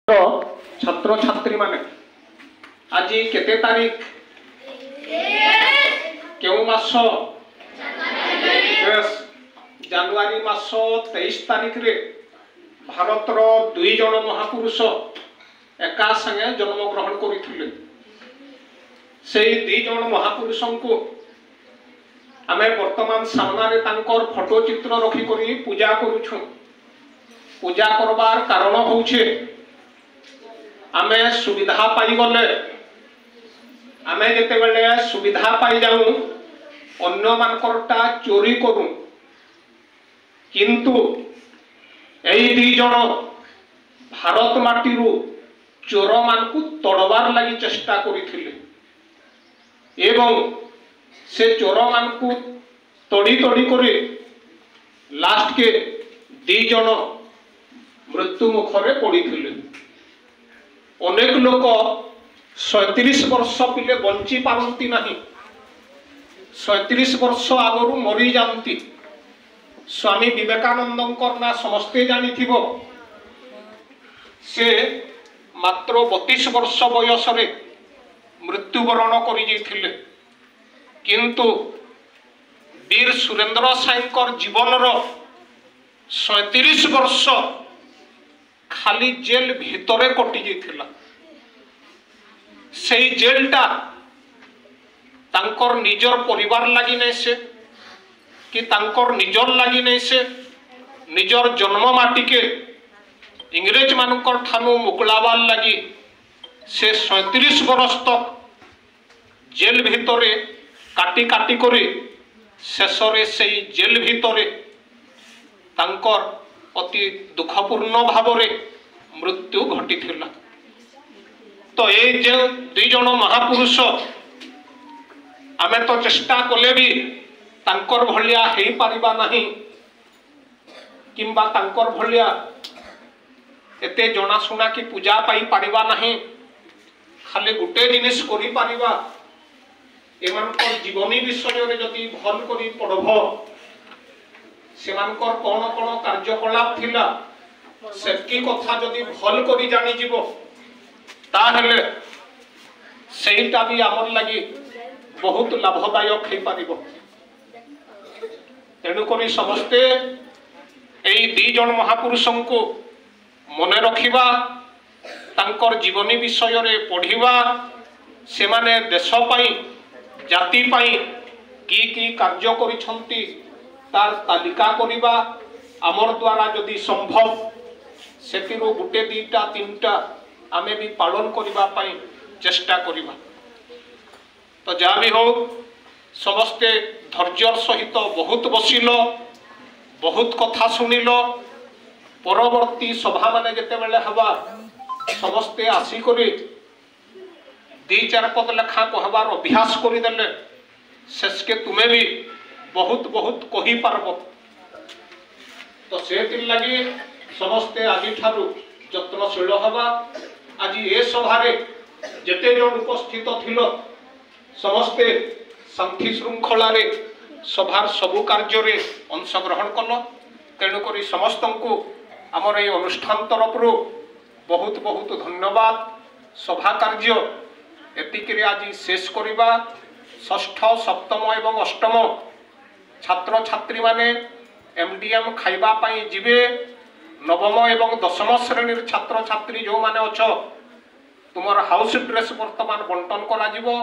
छात्र छात्री माने आज केते तारीख क्यों मास जनवरी मास 23 तारीख रे भारतर दुई जन महापुरुष एका संगे जन्म ग्रहण करथिले। सेई दुई जन महापुरुष को आमे वर्तमान सामना रे तांकर फोटो चित्र रखी करी पूजा करूछु। पूजा करबार कारण होउछे आमे सुविधा पाई गले आमे जेते बेले सुविधा पाई जाऊ अन्य मानकरटा चोरी करू, किंतु एई दी जण भारत माटीरू चोर मानकु तड़बार लगी चेष्टा करिथिले एवं से चोर मानकु तड़ी तड़ी करे लास्ट के दी जण मृत्यु मुखरे पड़िथिले। अनेक लोक 37 वर्ष पिले बंची पारंती नहीं, 37 वर्ष आगरू मरी जाती। स्वामी विवेकानंद ना समस्ते जानी थिबो, से मात्र 32 वर्ष बयस रे मृत्युवरण करि जैथिले, किंतु वीर सुरेंद्र साईंकर जीवनर 37 वर्ष खाली जेल भितरे कटि जाइथिला। सेई जेलटा तांकर निजर परिवार लगी नहीं से कि तांकर निजर लगी नहीं से निजर जन्म माटी के इंग्रेज मानकर ठानु मुकलाबार लगी से 37 वर्ष तक जेल भितरे काटी काटी करी शेषरे सेई जेल भितरे तांकर अति दुखपूर्ण भाव मृत्यु घटी थिला। तो ये जो दुई जन महापुरुष आमे तो चेष्टा कले भी तांकर भलिया हेई पारिबा नहीं, किंबा तांकर भलिया एते जनाशुना कि पूजा पाई पारिबा नहीं। खाली गुटे जिनिस करि पारिबा एमानकर जीवनी विषय रे जदि भल करि पढ़बो सेमानकर कौन कौन कार्यकलाप थिला सेकी कथा जदि भल करि जानि जीवो ताहेले सेहिटा भी आमर लगी बहुत लाभदायक हे पारिबो। तेणु करी समस्ते एई दी जन महापुरुषों को मने रखिबा, तांकर जीवनी विषय रे पढ़िबा, से माने देश पाई जाति पाई की कार्य करिसंती तार तालिका करिबा। आमर द्वारा जदि संभव सेतिरो गुटे दीटा तीनटा आमे भी पालन करिबा पाई चेष्टा करिबा। तो जा भी हो समस्ते धैर्य सहित बहुत बसिल, बहुत कथा सुनिल। परवर्ती सभा माने जेते बेले हवा समस्ते आसी करी 2-4 पद लेखा कहबार अभ्यास करि देले शेष के तुमे भी बहुत बहुत कही पारब। तो से लगी समस्ते आज ठारू यत्नशील हवा। आज ए सभारे जेते जन उपस्थित थिल समस्ते शांति श्रृंखला रे सभार सबु कार्य रे अंशग्रहण कल। तेणुक समस्त को आमर ये अनुष्ठान तरफ बहुत बहुत धन्यवाद। सभा कार्य एतिक आज शेष करवा। षष्ठ सप्तम एवं अष्टम छात्र छात्री माने एमडीएम खाइबा पाई जिबे। नवम एवं दशम श्रेणी छात्र छात्री जो माने अछ तुमर हाउस ड्रेस वर्तमान बंटन करा जिवो।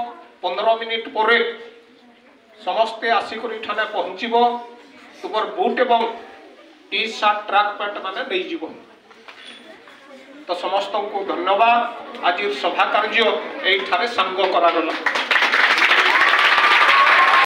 15 मिनिट परे समस्ते आसिक ठाने पहुँचब। तुमर बूट एवं टी शर्ट ट्रैक पैंट माने नहीं जीवो। तो समस्त को धन्यवाद। आज सभा कार्य एठारे सांग करागला।